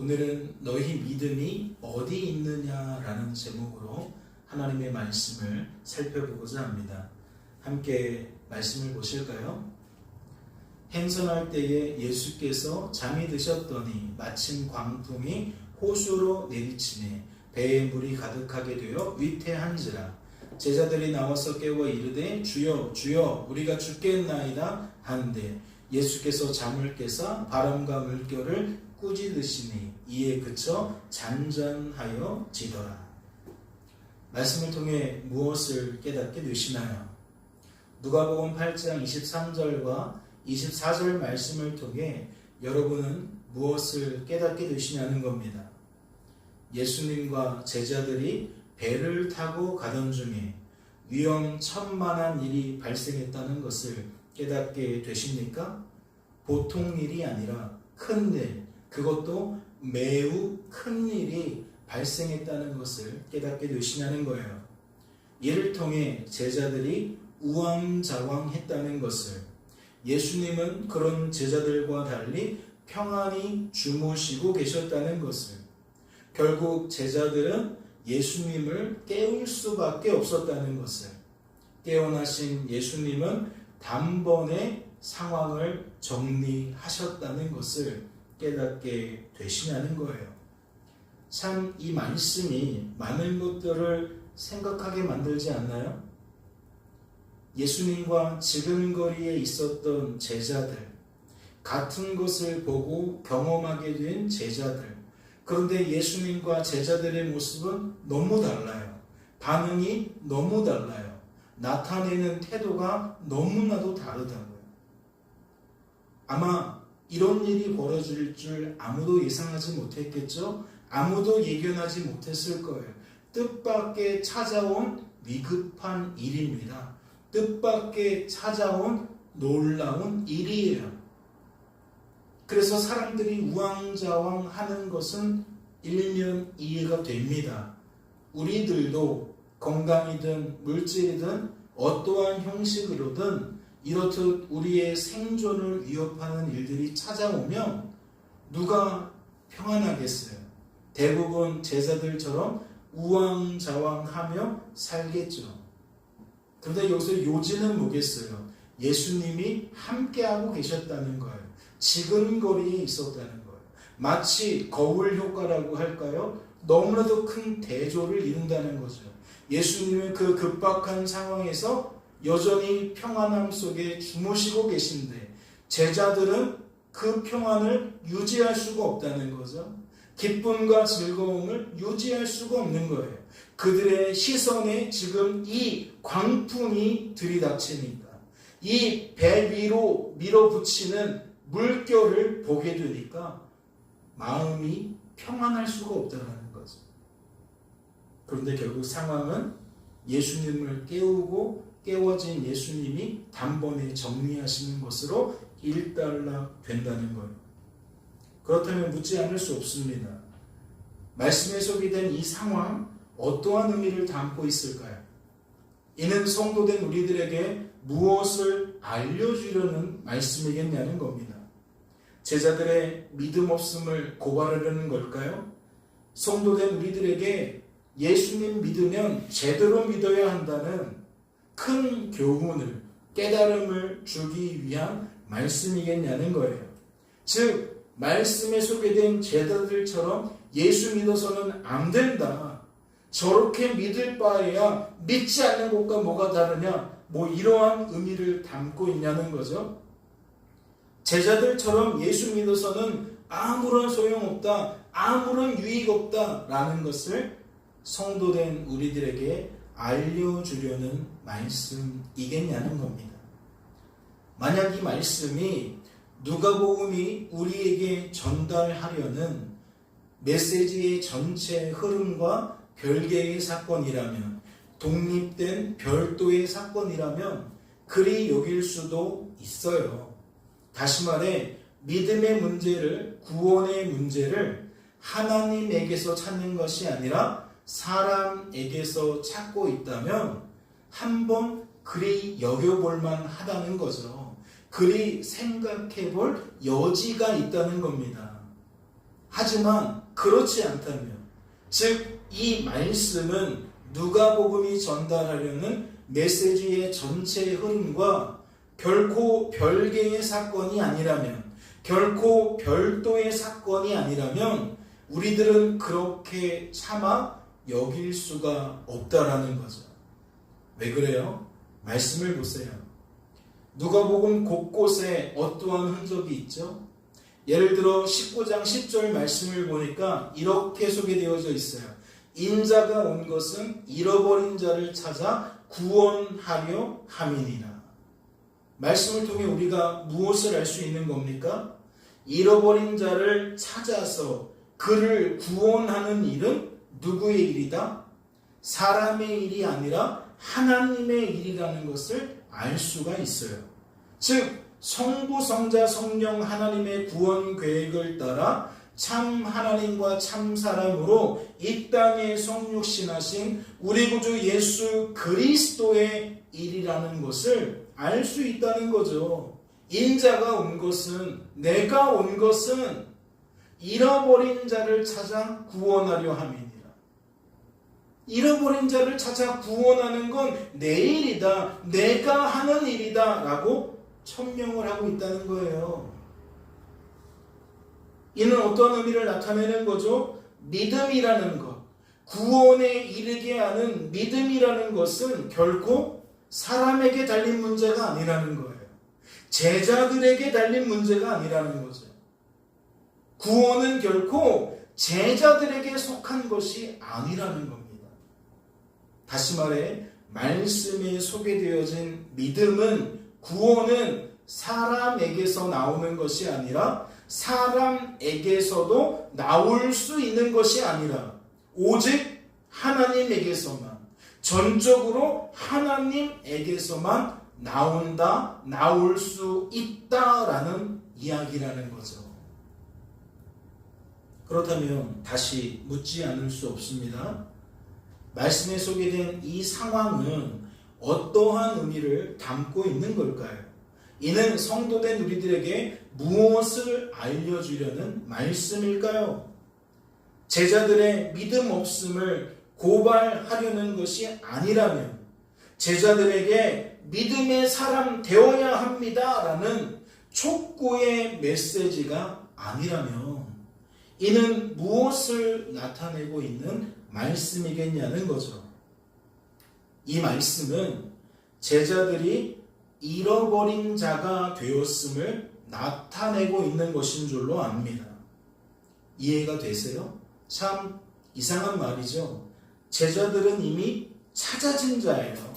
오늘은 너희 믿음이 어디 있느냐라는 제목으로 하나님의 말씀을 살펴보고자 합니다. 함께 말씀을 보실까요? 행선할 때에 예수께서 잠이 드셨더니 마침 광풍이 호수로 내리치매 배에 물이 가득하게 되어 위태한지라. 제자들이 나와서 깨워 이르되 주여 주여 우리가 죽겠나이다 하는데 예수께서 잠을 깨사 바람과 물결을 꾸짖으시니 이에 그쳐 잔잔하여 지더라. 말씀을 통해 무엇을 깨닫게 되시나요? 누가복음 8장 23절과 24절 말씀을 통해 여러분은 무엇을 깨닫게 되시냐는 겁니다. 예수님과 제자들이 배를 타고 가던 중에 위험천만한 일이 발생했다는 것을 깨닫게 되십니까? 보통 일이 아니라 큰 일, 그것도 매우 큰 일이 발생했다는 것을 깨닫게 되시냐는 거예요. 이를 통해 제자들이 우왕좌왕했다는 것을, 예수님은 그런 제자들과 달리 평안히 주무시고 계셨다는 것을, 결국 제자들은 예수님을 깨울 수밖에 없었다는 것을, 깨어나신 예수님은 단번에 상황을 정리하셨다는 것을 깨닫게 되시냐는 거예요. 참 이 말씀이 많은 것들을 생각하게 만들지 않나요? 예수님과 지근거리에 있었던 제자들, 같은 것을 보고 경험하게 된 제자들, 그런데 예수님과 제자들의 모습은 너무 달라요. 반응이 너무 달라요. 나타내는 태도가 너무나도 다르다고요. 아마 이런 일이 벌어질 줄 아무도 예상하지 못했겠죠? 아무도 예견하지 못했을 거예요. 뜻밖의 찾아온 위급한 일입니다. 뜻밖의 찾아온 놀라운 일이에요. 그래서 사람들이 우왕좌왕 하는 것은 일면 이해가 됩니다. 우리들도 건강이든 물질이든 어떠한 형식으로든 이렇듯 우리의 생존을 위협하는 일들이 찾아오면 누가 평안하겠어요? 대부분 제자들처럼 우왕좌왕하며 살겠죠. 그런데 여기서 요지는 뭐겠어요? 예수님이 함께하고 계셨다는 거예요. 지근거리에 있었다는 거예요. 마치 거울 효과라고 할까요? 너무나도 큰 대조를 이룬다는 거죠. 예수님은 그 급박한 상황에서 여전히 평안함 속에 주무시고 계신데 제자들은 그 평안을 유지할 수가 없다는 거죠. 기쁨과 즐거움을 유지할 수가 없는 거예요. 그들의 시선에 지금 이 광풍이 들이닥치니까, 이 배 위로 밀어붙이는 물결을 보게 되니까 마음이 평안할 수가 없다는 거죠. 그런데 결국 상황은 예수님을 깨우고 깨워진 예수님이 단번에 정리하시는 것으로 일단락 된다는 거예요. 그렇다면 묻지 않을 수 없습니다. 말씀에 소개된 이 상황, 어떠한 의미를 담고 있을까요? 이는 성도된 우리들에게 무엇을 알려주려는 말씀이겠냐는 겁니다. 제자들의 믿음 없음을 고발하려는 걸까요? 성도된 우리들에게 예수님 믿으면 제대로 믿어야 한다는 큰 교훈을, 깨달음을 주기 위한 말씀이겠냐는 거예요. 즉, 말씀에 소개된 제자들처럼 예수 믿어서는 안 된다, 저렇게 믿을 바에야 믿지 않는 것과 뭐가 다르냐, 이러한 의미를 담고 있냐는 거죠. 제자들처럼 예수 믿어서는 아무런 소용없다, 아무런 유익 없다 라는 것을 성도된 우리들에게 알려주려는 말씀이겠냐는 겁니다. 만약 이 말씀이 누가복음이 우리에게 전달하려는 메시지의 전체 흐름과 별개의 사건이라면, 독립된 별도의 사건이라면 그리 여길 수도 있어요. 다시 말해 믿음의 문제를, 구원의 문제를 하나님에게서 찾는 것이 아니라 사람에게서 찾고 있다면 한번 그리 여겨볼 만하다는 거죠. 그리 생각해 볼 여지가 있다는 겁니다. 하지만 그렇지 않다면, 즉 이 말씀은 누가복음이 전달하려는 메시지의 전체 흐름과 결코 별개의 사건이 아니라면, 결코 별도의 사건이 아니라면 우리들은 그렇게 차마 여길 수가 없다라는 거죠. 왜 그래요? 말씀을 보세요. 누가복음 곳곳에 어떠한 흔적이 있죠? 예를 들어 19장 10절 말씀을 보니까 이렇게 소개되어져 있어요. 인자가 온 것은 잃어버린 자를 찾아 구원하려 함이니라. 말씀을 통해 우리가 무엇을 알 수 있는 겁니까? 잃어버린 자를 찾아서 그를 구원하는 일은 누구의 일이다? 사람의 일이 아니라 하나님의 일이라는 것을 알 수가 있어요. 즉 성부, 성자, 성령 하나님의 구원 계획을 따라 참 하나님과 참 사람으로 이 땅에 성육신하신 우리 구주 예수 그리스도의 일이라는 것을 알 수 있다는 거죠. 인자가 온 것은, 내가 온 것은 잃어버린 자를 찾아 구원하려 함이니라. 잃어버린 자를 찾아 구원하는 건 내 일이다, 내가 하는 일이다 라고 천명을 하고 있다는 거예요. 이는 어떤 의미를 나타내는 거죠? 믿음이라는 것, 구원에 이르게 하는 믿음이라는 것은 결코 사람에게 달린 문제가 아니라는 거예요. 제자들에게 달린 문제가 아니라는 거죠. 구원은 결코 제자들에게 속한 것이 아니라는 겁니다. 다시 말해 말씀에 소개되어진 믿음은, 구원은 사람에게서 나오는 것이 아니라 사람에게서도 나올 수 있는 것이 아니라 오직 하나님에게서만, 전적으로 하나님에게서만 나올 수 있다라는 이야기라는 거죠. 그렇다면 다시 묻지 않을 수 없습니다. 말씀에 소개된 이 상황은 어떠한 의미를 담고 있는 걸까요? 이는 성도된 우리들에게 무엇을 알려주려는 말씀일까요? 제자들의 믿음 없음을 고발하려는 것이 아니라면, 제자들에게 믿음의 사람 되어야 합니다라는 촉구의 메시지가 아니라면 이는 무엇을 나타내고 있는 말씀이겠냐는 거죠. 이 말씀은 제자들이 잃어버린 자가 되었음을 나타내고 있는 것인 줄로 압니다. 이해가 되세요? 참 이상한 말이죠. 제자들은 이미 찾아진 자예요.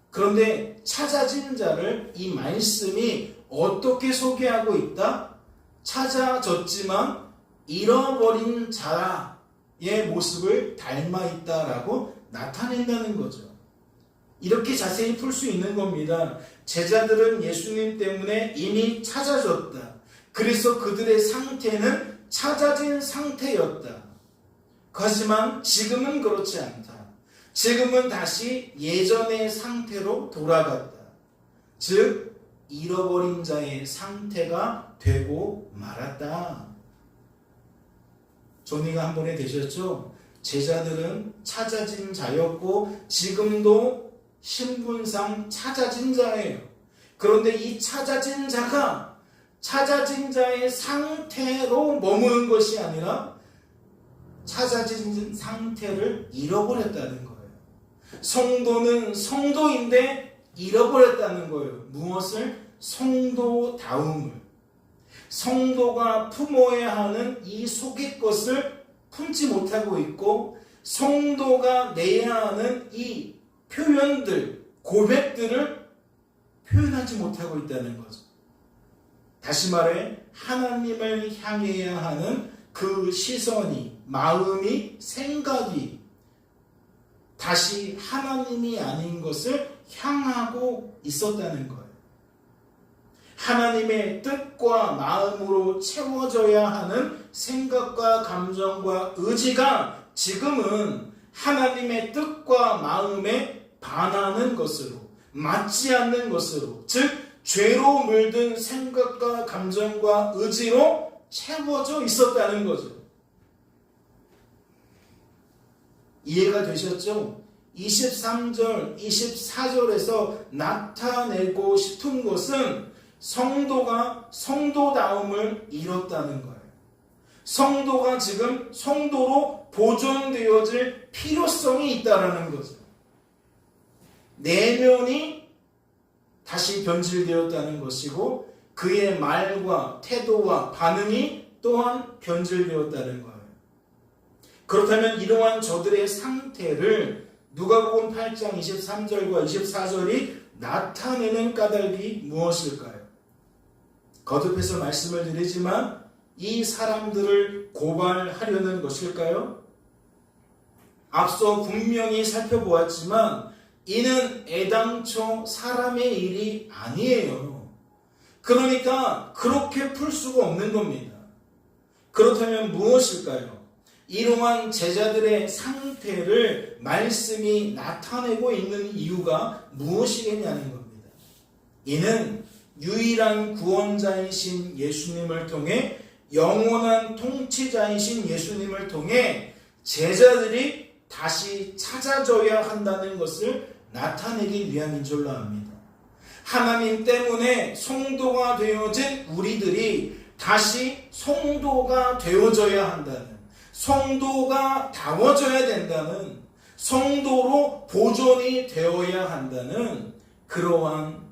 그런데 찾아진 자를 이 말씀이 어떻게 소개하고 있다? 찾아졌지만 잃어버린 자의 모습을 닮아 있다라고 나타낸다는 거죠. 이렇게 자세히 풀 수 있는 겁니다. 제자들은 예수님 때문에 이미 찾아졌다. 그래서 그들의 상태는 찾아진 상태였다. 하지만 지금은 그렇지 않다. 지금은 다시 예전의 상태로 돌아갔다. 즉 잃어버린 자의 상태가 되고 말았다. 정리가 한 번에 되셨죠? 제자들은 찾아진 자였고 지금도 신분상 찾아진 자예요. 그런데 이 찾아진 자가 찾아진 자의 상태로 머무는 것이 아니라 찾아진 상태를 잃어버렸다는 거예요. 성도는 성도인데 잃어버렸다는 거예요. 무엇을? 성도다움을. 성도가 품어야 하는 이 속의 것을 품지 못하고 있고, 성도가 내야 하는 이 표현들, 고백들을 표현하지 못하고 있다는 거죠. 다시 말해 하나님을 향해야 하는 그 시선이, 마음이, 생각이 다시 하나님이 아닌 것을 향하고 있었다는 거예요. 하나님의 뜻과 마음으로 채워져야 하는 생각과 감정과 의지가 지금은 하나님의 뜻과 마음에 반하는 것으로, 맞지 않는 것으로, 즉 죄로 물든 생각과 감정과 의지로 채워져 있었다는 거죠. 이해가 되셨죠? 23절, 24절에서 나타내고 싶은 것은 성도가 성도다움을 잃었다는 거예요. 성도가 지금 성도로 보존되어질 필요성이 있다는 거죠. 내면이 다시 변질되었다는 것이고 그의 말과 태도와 반응이 또한 변질되었다는 거예요. 그렇다면 이러한 저들의 상태를 누가복음 8장 23절과 24절이 나타내는 까닭이 무엇일까요? 거듭해서 말씀을 드리지만 이 사람들을 고발하려는 것일까요? 앞서 분명히 살펴보았지만 이는 애당초 사람의 일이 아니에요. 그러니까 그렇게 풀 수가 없는 겁니다. 그렇다면 무엇일까요? 이러한 제자들의 상태를 말씀이 나타내고 있는 이유가 무엇이겠냐는 겁니다. 이는 유일한 구원자이신 예수님을 통해 영원한 통치자이신 예수님을 통해 제자들이 다시 찾아져야 한다는 것을 나타내기 위함인 줄로 압니다. 하나님 때문에 성도가 되어진 우리들이 다시 성도가 되어져야 한다는, 성도가 다워져야 된다는, 성도로 보존이 되어야 한다는 그러한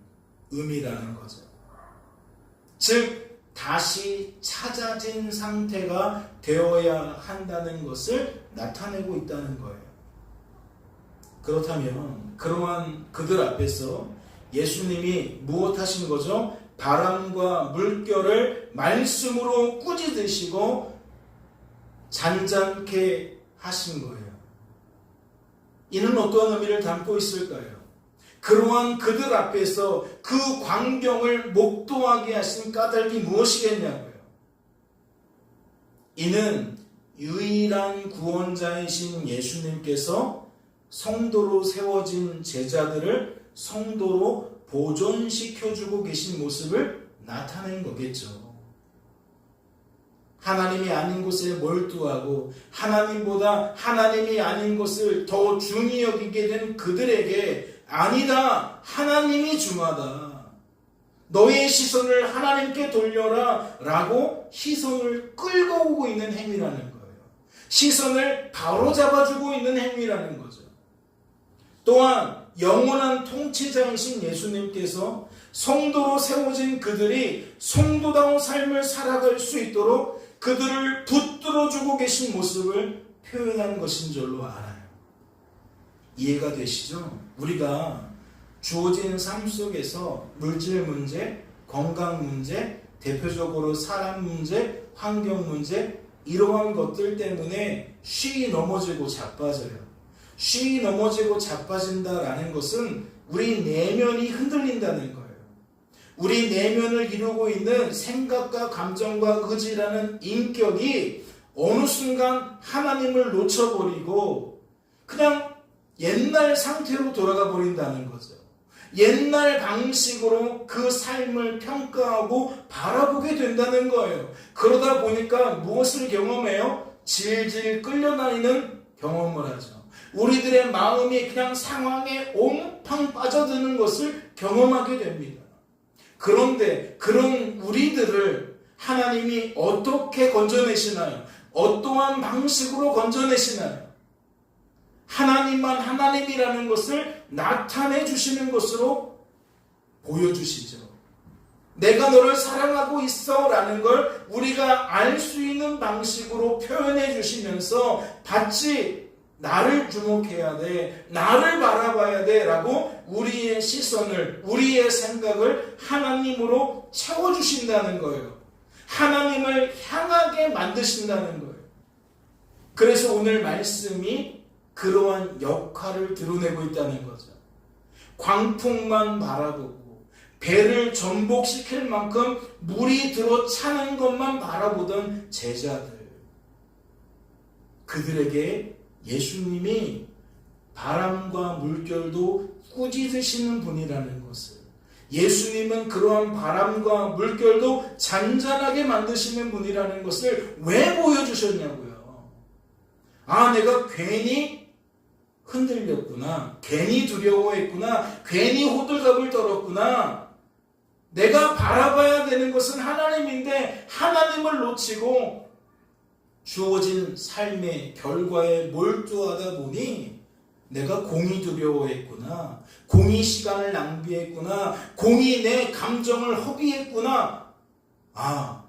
의미라는 거죠. 즉 다시 찾아진 상태가 되어야 한다는 것을 나타내고 있다는 거예요. 그렇다면 그러한 그들 앞에서 예수님이 무엇 하신 거죠? 바람과 물결을 말씀으로 꾸짖으시고 잔잔케 하신 거예요. 이는 어떠한 의미를 담고 있을까요? 그러한 그들 앞에서 그 광경을 목도하게 하신 까닭이 무엇이겠냐고요? 이는 유일한 구원자이신 예수님께서 성도로 세워진 제자들을 성도로 보존시켜주고 계신 모습을 나타낸 거겠죠. 하나님이 아닌 곳에 몰두하고 하나님보다 하나님이 아닌 것을 더 중히 여기게 된 그들에게 아니다, 하나님이 중하다, 너의 시선을 하나님께 돌려라 라고 시선을 끌고 오고 있는 행위라는 거예요. 시선을 바로잡아주고 있는 행위라는 거죠. 또한 영원한 통치자이신 예수님께서 성도로 세워진 그들이 성도다운 삶을 살아갈 수 있도록 그들을 붙들어주고 계신 모습을 표현한 것인 줄로 알아요. 이해가 되시죠? 우리가 주어진 삶 속에서 물질 문제, 건강 문제, 대표적으로 사람 문제, 환경 문제, 이러한 것들 때문에 쉬이 넘어지고 자빠져요. 쉬이 넘어지고 자빠진다라는 것은 우리 내면이 흔들린다는 거예요. 우리 내면을 이루고 있는 생각과 감정과 의지라는 인격이 어느 순간 하나님을 놓쳐버리고 그냥 옛날 상태로 돌아가 버린다는 거죠. 옛날 방식으로 그 삶을 평가하고 바라보게 된다는 거예요. 그러다 보니까 무엇을 경험해요? 질질 끌려다니는 경험을 하죠. 우리들의 마음이 그냥 상황에 옹팡 빠져드는 것을 경험하게 됩니다. 그런데 그런 우리들을 하나님이 어떻게 건져내시나요? 어떠한 방식으로 건져내시나요? 하나님만 하나님이라는 것을 나타내 주시는 것으로 보여주시죠. 내가 너를 사랑하고 있어 라는 걸 우리가 알 수 있는 방식으로 표현해 주시면서 마치 나를 주목해야 돼, 나를 바라봐야 돼 라고 우리의 시선을, 우리의 생각을 하나님으로 채워주신다는 거예요. 하나님을 향하게 만드신다는 거예요. 그래서 오늘 말씀이 그러한 역할을 드러내고 있다는 거죠. 광풍만 바라보고 배를 전복시킬 만큼 물이 들어 차는 것만 바라보던 제자들, 그들에게 예수님이 바람과 물결도 꾸짖으시는 분이라는 것을, 예수님은 그러한 바람과 물결도 잔잔하게 만드시는 분이라는 것을 왜 보여주셨냐고요. 아, 내가 괜히 흔들렸구나. 괜히 두려워했구나. 괜히 호들갑을 떨었구나. 내가 바라봐야 되는 것은 하나님인데 하나님을 놓치고 주어진 삶의 결과에 몰두하다 보니 내가 공이 두려워했구나. 공이 시간을 낭비했구나. 공이 내 감정을 허비했구나. 아,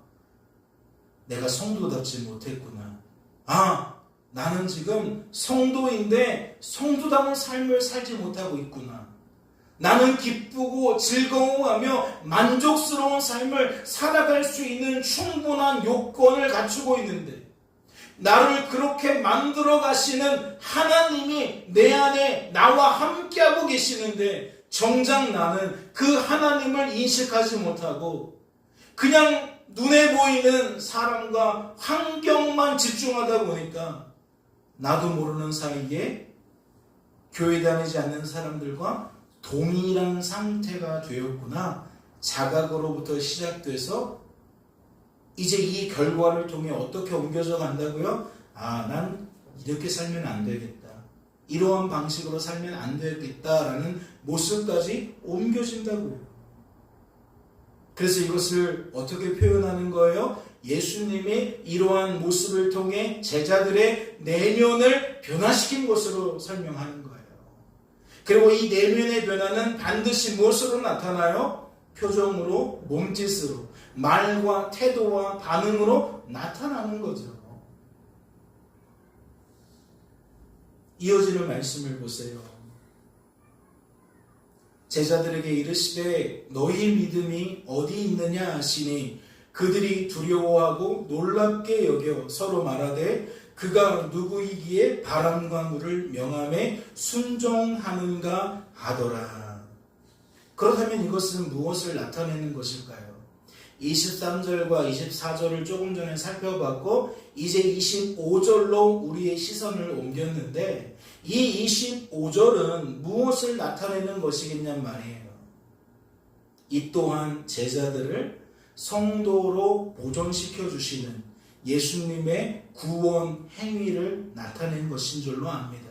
내가 성도답지 못했구나. 아, 나는 지금 성도인데 성도다운 삶을 살지 못하고 있구나. 나는 기쁘고 즐거워하며 만족스러운 삶을 살아갈 수 있는 충분한 요건을 갖추고 있는데 나를 그렇게 만들어 가시는 하나님이 내 안에 나와 함께하고 계시는데 정작 나는 그 하나님을 인식하지 못하고 그냥 눈에 보이는 사람과 환경만 집중하다 보니까 나도 모르는 사이에 교회 다니지 않는 사람들과 동일한 상태가 되었구나. 자각으로부터 시작돼서 이제 이 결과를 통해 어떻게 옮겨져 간다고요? 아, 난 이렇게 살면 안 되겠다. 이러한 방식으로 살면 안 되겠다라는 모습까지 옮겨진다고요. 그래서 이것을 어떻게 표현하는 거예요? 예수님이 이러한 모습을 통해 제자들의 내면을 변화시킨 것으로 설명하는 거예요. 그리고 이 내면의 변화는 반드시 무엇으로 나타나요? 표정으로, 몸짓으로, 말과 태도와 반응으로 나타나는 거죠. 이어지는 말씀을 보세요. 제자들에게 이르시되 너희 믿음이 어디 있느냐 하시니 그들이 두려워하고 놀랍게 여겨 서로 말하되 그가 누구이기에 바람과 물을 명함에 순종하는가 하더라. 그렇다면 이것은 무엇을 나타내는 것일까요? 23절과 24절을 조금 전에 살펴봤고 이제 25절로 우리의 시선을 옮겼는데 이 25절은 무엇을 나타내는 것이겠냔 말이에요. 이 또한 제자들을 성도로 보존시켜 주시는 예수님의 구원 행위를 나타낸 것인 줄로 압니다.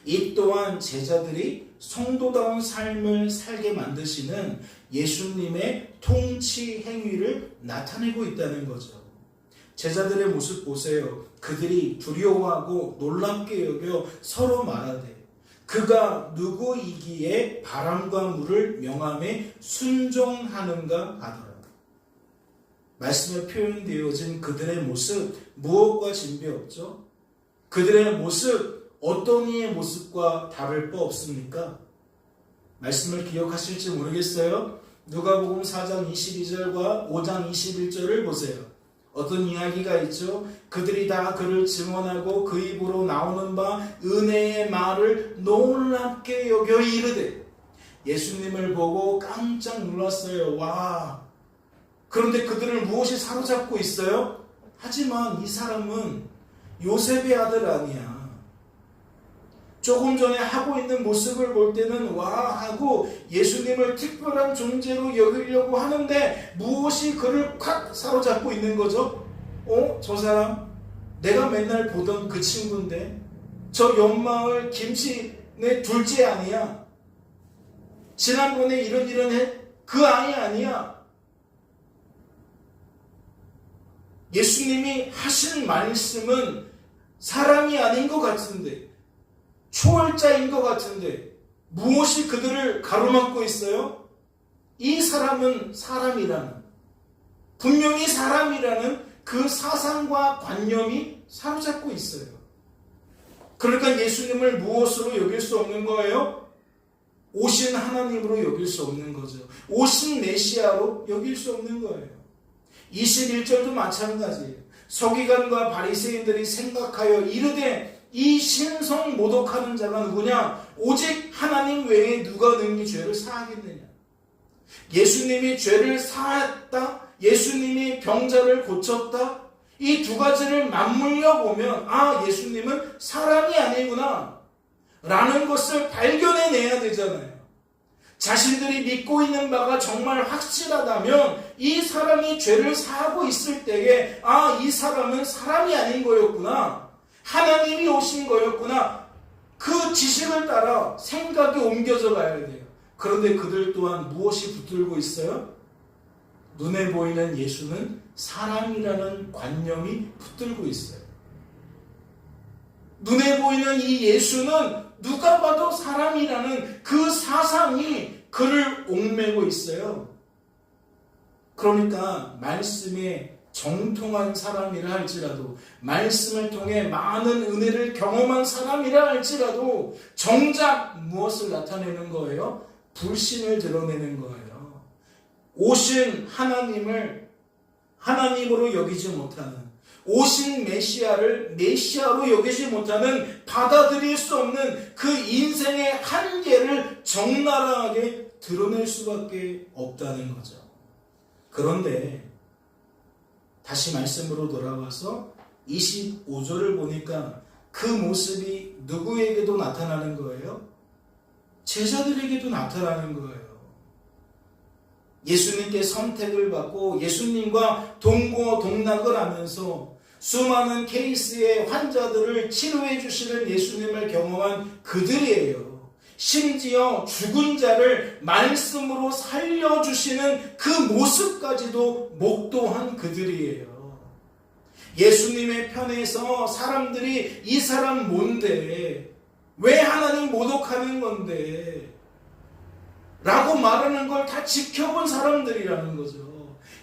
이 또한 제자들이 성도다운 삶을 살게 만드시는 예수님의 통치 행위를 나타내고 있다는 거죠. 제자들의 모습 보세요. 그들이 두려워하고 놀랍게 여겨 서로 말하되 그가 누구이기에 바람과 물을 명함에 순종하는가 하더라. 말씀에 표현되어진 그들의 모습 무엇과 진배 없죠? 그들의 모습 어떤 이의 모습과 다를 바 없습니까? 말씀을 기억하실지 모르겠어요. 누가복음 4장 22절과 5장 21절을 보세요. 어떤 이야기가 있죠? 그들이 다 그를 증언하고 그 입으로 나오는 바 은혜의 말을 놀랍게 여겨 이르되 예수님을 보고 깜짝 놀랐어요. 와! 그런데 그들을 무엇이 사로잡고 있어요? 하지만 이 사람은 요셉의 아들 아니야. 조금 전에 하고 있는 모습을 볼 때는 와 하고 예수님을 특별한 존재로 여기려고 하는데 무엇이 그를 콱 사로잡고 있는 거죠? 저 사람 내가 맨날 보던 그 친구인데 저 옆마을 김씨네 둘째 아니야. 지난번에 이런 그 아이 아니야. 예수님이 하신 말씀은 사람이 아닌 것 같은데 초월자인 것 같은데 무엇이 그들을 가로막고 있어요? 이 사람은 사람이라는 분명히 사람이라는 그 사상과 관념이 사로잡고 있어요. 그러니까 예수님을 무엇으로 여길 수 없는 거예요? 오신 하나님으로 여길 수 없는 거죠. 오신 메시아로 여길 수 없는 거예요. 21절도 마찬가지예요. 서기관과 바리새인들이 생각하여 이르되 이 신성 모독하는 자가 누구냐? 오직 하나님 외에 누가 능히 죄를 사하겠느냐? 예수님이 죄를 사했다? 예수님이 병자를 고쳤다? 이 두 가지를 맞물려 보면 예수님은 사람이 아니구나 라는 것을 발견해내야 되잖아요. 자신들이 믿고 있는 바가 정말 확실하다면 이 사람이 죄를 사하고 있을 때에 이 사람은 사람이 아닌 거였구나. 하나님이 오신 거였구나. 그 지식을 따라 생각이 옮겨져 가야 돼요. 그런데 그들 또한 무엇이 붙들고 있어요? 눈에 보이는 예수는 사람이라는 관념이 붙들고 있어요. 눈에 보이는 이 예수는 누가 봐도 사람이라는 그 사상이 그를 옥매고 있어요. 그러니까 말씀에 정통한 사람이라 할지라도, 말씀을 통해 많은 은혜를 경험한 사람이라 할지라도 정작 무엇을 나타내는 거예요? 불신을 드러내는 거예요. 오신 하나님을 하나님으로 여기지 못하는, 오신 메시아를 메시아로 여기지 못하는, 받아들일 수 없는 그 인생의 한계를 적나라하게 드러낼 수밖에 없다는 거죠. 그런데 다시 말씀으로 돌아와서 25절을 보니까 그 모습이 누구에게도 나타나는 거예요? 제자들에게도 나타나는 거예요. 예수님께 선택을 받고 예수님과 동고동락을 하면서 수많은 케이스의 환자들을 치료해 주시는 예수님을 경험한 그들이에요. 심지어 죽은 자를 말씀으로 살려주시는 그 모습까지도 목도한 그들이에요. 예수님의 편에서 사람들이 이 사람 뭔데? 왜 하나님 모독하는 건데? 라고 말하는 걸 다 지켜본 사람들이라는 거죠.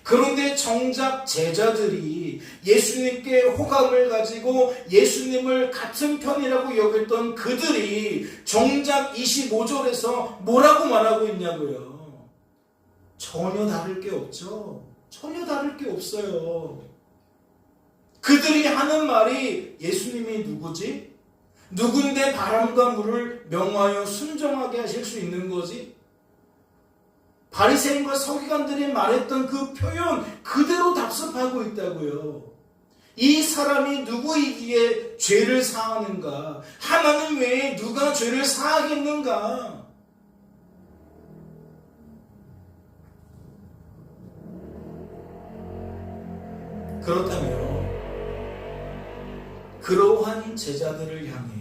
그런데 정작 제자들이 예수님께 호감을 가지고 예수님을 같은 편이라고 여겼던 그들이 정작 25절에서 뭐라고 말하고 있냐고요. 전혀 다를 게 없죠. 전혀 다를 게 없어요. 그들이 하는 말이 예수님이 누구지? 누군데 바람과 물을 명하여 순종하게 하실 수 있는 거지? 바리새인과 서기관들이 말했던 그 표현 그대로 답습하고 있다고요. 이 사람이 누구이기에 죄를 사하는가? 하나님 외에 누가 죄를 사하겠는가? 그렇다면 그러한 제자들을 향해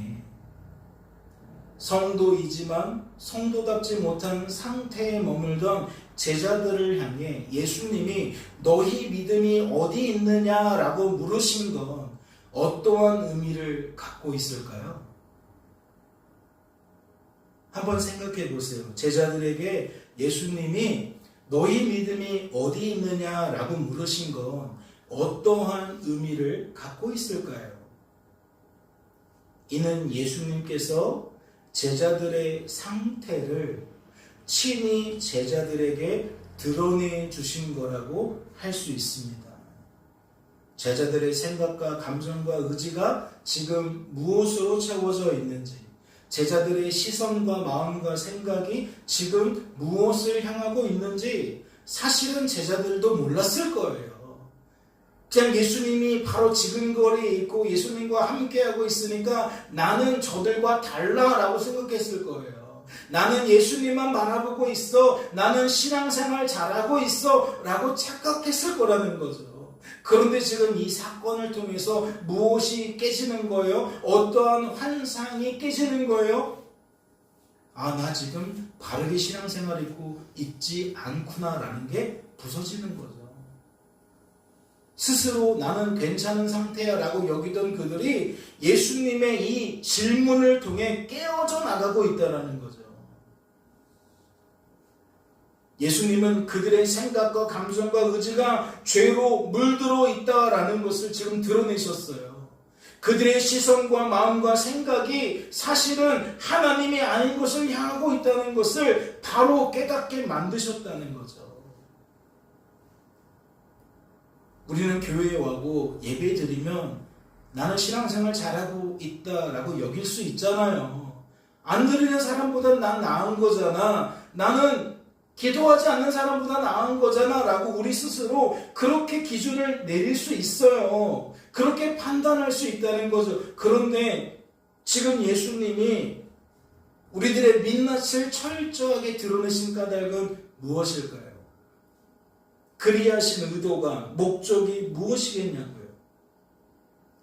성도이지만 성도답지 못한 상태에 머물던 제자들을 향해 예수님이 너희 믿음이 어디 있느냐라고 물으신 건 어떠한 의미를 갖고 있을까요? 한번 생각해 보세요. 제자들에게 예수님이 너희 믿음이 어디 있느냐라고 물으신 건 어떠한 의미를 갖고 있을까요? 이는 예수님께서 제자들의 상태를 친히 제자들에게 드러내 주신 거라고 할 수 있습니다. 제자들의 생각과 감정과 의지가 지금 무엇으로 채워져 있는지, 제자들의 시선과 마음과 생각이 지금 무엇을 향하고 있는지 사실은 제자들도 몰랐을 거예요. 그냥 예수님이 바로 지금 거리에 있고 예수님과 함께하고 있으니까 나는 저들과 달라라고 생각했을 거예요. 나는 예수님만 바라보고 있어, 나는 신앙생활 잘하고 있어 라고 착각했을 거라는 거죠. 그런데 지금 이 사건을 통해서 무엇이 깨지는 거예요? 어떠한 환상이 깨지는 거예요? 나 지금 바르게 신앙생활 있지 않구나 라는 게 부서지는 거죠. 스스로 나는 괜찮은 상태야 라고 여기던 그들이 예수님의 이 질문을 통해 깨어져 나가고 있다는 거죠. 예수님은 그들의 생각과 감정과 의지가 죄로 물들어 있다라는 것을 지금 드러내셨어요. 그들의 시선과 마음과 생각이 사실은 하나님이 아닌 것을 향하고 있다는 것을 바로 깨닫게 만드셨다는 거죠. 우리는 교회에 와고 예배 드리면 나는 신앙생활 잘하고 있다라고 여길 수 있잖아요. 안 드리는 사람보다 난 나은 거잖아. 나는 기도하지 않는 사람보다 나은 거잖아 라고 우리 스스로 그렇게 기준을 내릴 수 있어요. 그렇게 판단할 수 있다는 거죠. 그런데 지금 예수님이 우리들의 민낯을 철저하게 드러내신 까닭은 무엇일까요? 그리하신 의도가, 목적이 무엇이겠냐고요.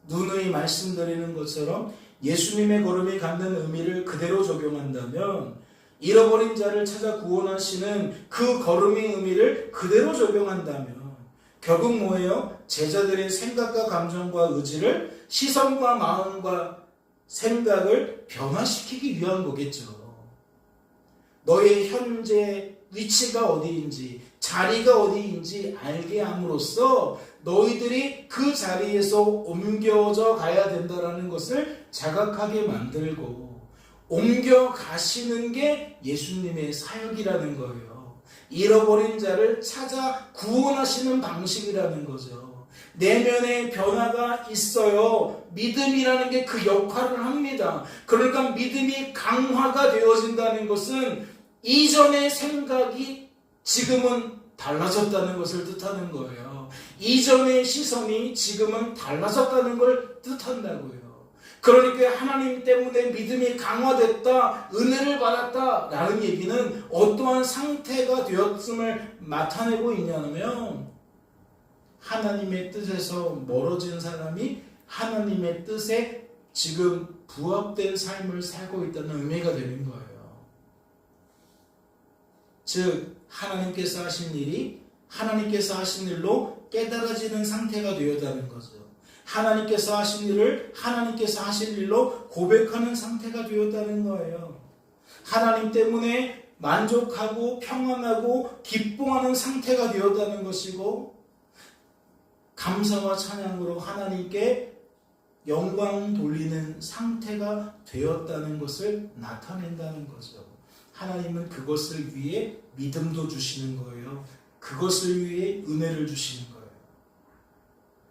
누누이 말씀드리는 것처럼 예수님의 걸음이 갖는 의미를 그대로 적용한다면, 잃어버린 자를 찾아 구원하시는 그 걸음의 의미를 그대로 적용한다면 결국 뭐예요? 제자들의 생각과 감정과 의지를, 시선과 마음과 생각을 변화시키기 위한 거겠죠. 너의 현재 위치가 어디인지, 자리가 어디인지 알게 함으로써 너희들이 그 자리에서 옮겨져 가야 된다는 것을 자각하게 만들고, 옮겨 가시는 게 예수님의 사역이라는 거예요. 잃어버린 자를 찾아 구원하시는 방식이라는 거죠. 내면의 변화가 있어요. 믿음이라는 게 그 역할을 합니다. 그러니까 믿음이 강화가 되어진다는 것은 이전의 생각이 지금은 달라졌다는 것을 뜻하는 거예요. 이전의 시선이 지금은 달라졌다는 걸 뜻한다고요. 그러니까 하나님 때문에 믿음이 강화됐다, 은혜를 받았다 라는 얘기는 어떠한 상태가 되었음을 나타내고 있냐면, 하나님의 뜻에서 멀어진 사람이 하나님의 뜻에 지금 부합된 삶을 살고 있다는 의미가 되는 거예요. 즉 하나님께서 하신 일이 하나님께서 하신 일로 깨달아지는 상태가 되었다는 거죠. 하나님께서 하신 일을 하나님께서 하신 일로 고백하는 상태가 되었다는 거예요. 하나님 때문에 만족하고 평안하고 기뻐하는 상태가 되었다는 것이고, 감사와 찬양으로 하나님께 영광 돌리는 상태가 되었다는 것을 나타낸다는 거죠. 하나님은 그것을 위해 믿음도 주시는 거예요. 그것을 위해 은혜를 주시는 거예요.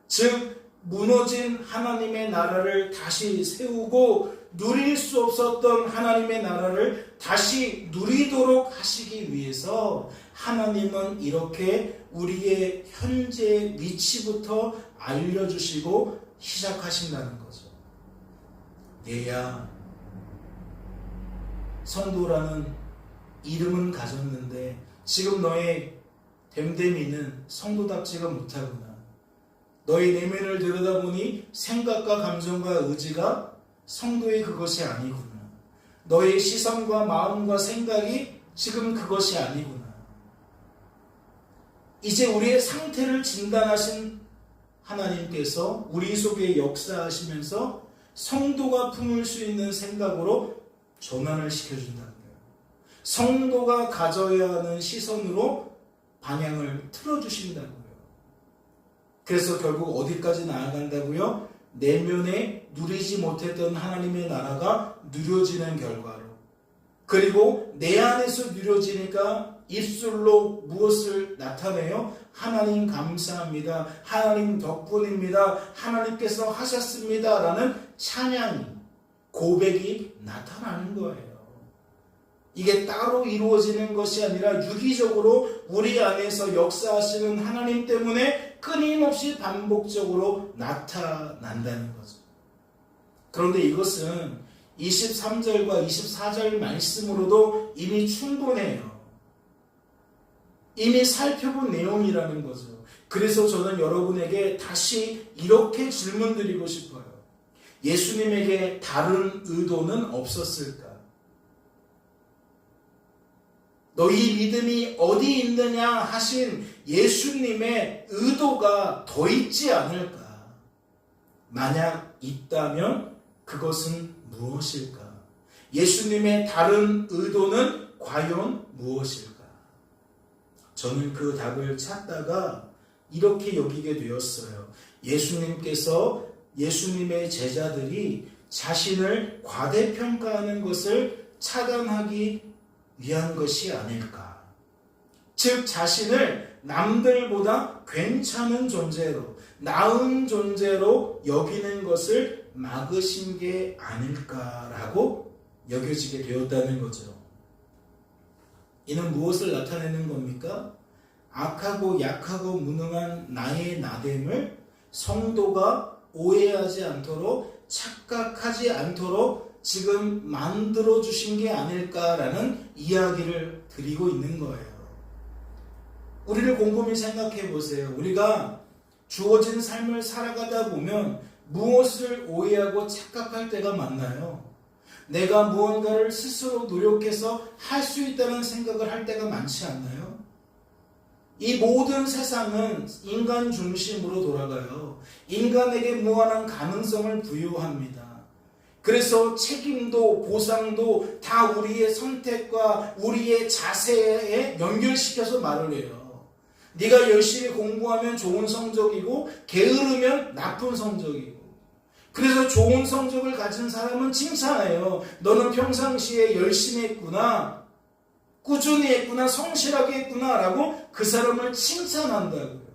즉 무너진 하나님의 나라를 다시 세우고 누릴 수 없었던 하나님의 나라를 다시 누리도록 하시기 위해서 하나님은 이렇게 우리의 현재 위치부터 알려주시고 시작하신다는 거죠. 내야 성도라는 이름은 가졌는데 지금 너의 됨됨이는 성도답지가 못하구나. 너의 내면을 들여다보니 생각과 감정과 의지가 성도의 그것이 아니구나. 너의 시선과 마음과 생각이 지금 그것이 아니구나. 이제 우리의 상태를 진단하신 하나님께서 우리 속에 역사하시면서 성도가 품을 수 있는 생각으로 전환을 시켜준다는 거예요. 성도가 가져야 하는 시선으로 방향을 틀어주신다고요. 그래서 결국 어디까지 나아간다고요? 내면에 누리지 못했던 하나님의 나라가 누려지는 결과로, 그리고 내 안에서 누려지니까 입술로 무엇을 나타내요? 하나님 감사합니다. 하나님 덕분입니다. 하나님께서 하셨습니다. 라는 찬양이, 고백이 나타나는 거예요. 이게 따로 이루어지는 것이 아니라 유기적으로 우리 안에서 역사하시는 하나님 때문에 끊임없이 반복적으로 나타난다는 거죠. 그런데 이것은 23절과 24절 말씀으로도 이미 충분해요. 이미 살펴본 내용이라는 거죠. 그래서 저는 여러분에게 다시 이렇게 질문드리고 싶어요. 예수님에게 다른 의도는 없었을까? 너희 믿음이 어디 있느냐 하신 예수님의 의도가 더 있지 않을까? 만약 있다면 그것은 무엇일까? 예수님의 다른 의도는 과연 무엇일까? 저는 그 답을 찾다가 이렇게 여기게 되었어요. 예수님께서 예수님의 제자들이 자신을 과대평가하는 것을 차단하기 위한 것이 아닐까. 즉 자신을 남들보다 괜찮은 존재로, 나은 존재로 여기는 것을 막으신 게 아닐까라고 여겨지게 되었다는 거죠. 이는 무엇을 나타내는 겁니까? 악하고 약하고 무능한 나의 나됨을 성도가 오해하지 않도록, 착각하지 않도록 지금 만들어 주신 게 아닐까라는 이야기를 드리고 있는 거예요. 우리를 곰곰이 생각해 보세요. 우리가 주어진 삶을 살아가다 보면 무엇을 오해하고 착각할 때가 많나요? 내가 무언가를 스스로 노력해서 할 수 있다는 생각을 할 때가 많지 않나요? 이 모든 세상은 인간 중심으로 돌아가요. 인간에게 무한한 가능성을 부여합니다. 그래서 책임도 보상도 다 우리의 선택과 우리의 자세에 연결시켜서 말을 해요. 네가 열심히 공부하면 좋은 성적이고 게으르면 나쁜 성적이고, 그래서 좋은 성적을 가진 사람은 칭찬해요. 너는 평상시에 열심히 했구나, 꾸준히 했구나, 성실하게 했구나 라고 그 사람을 칭찬한다고요.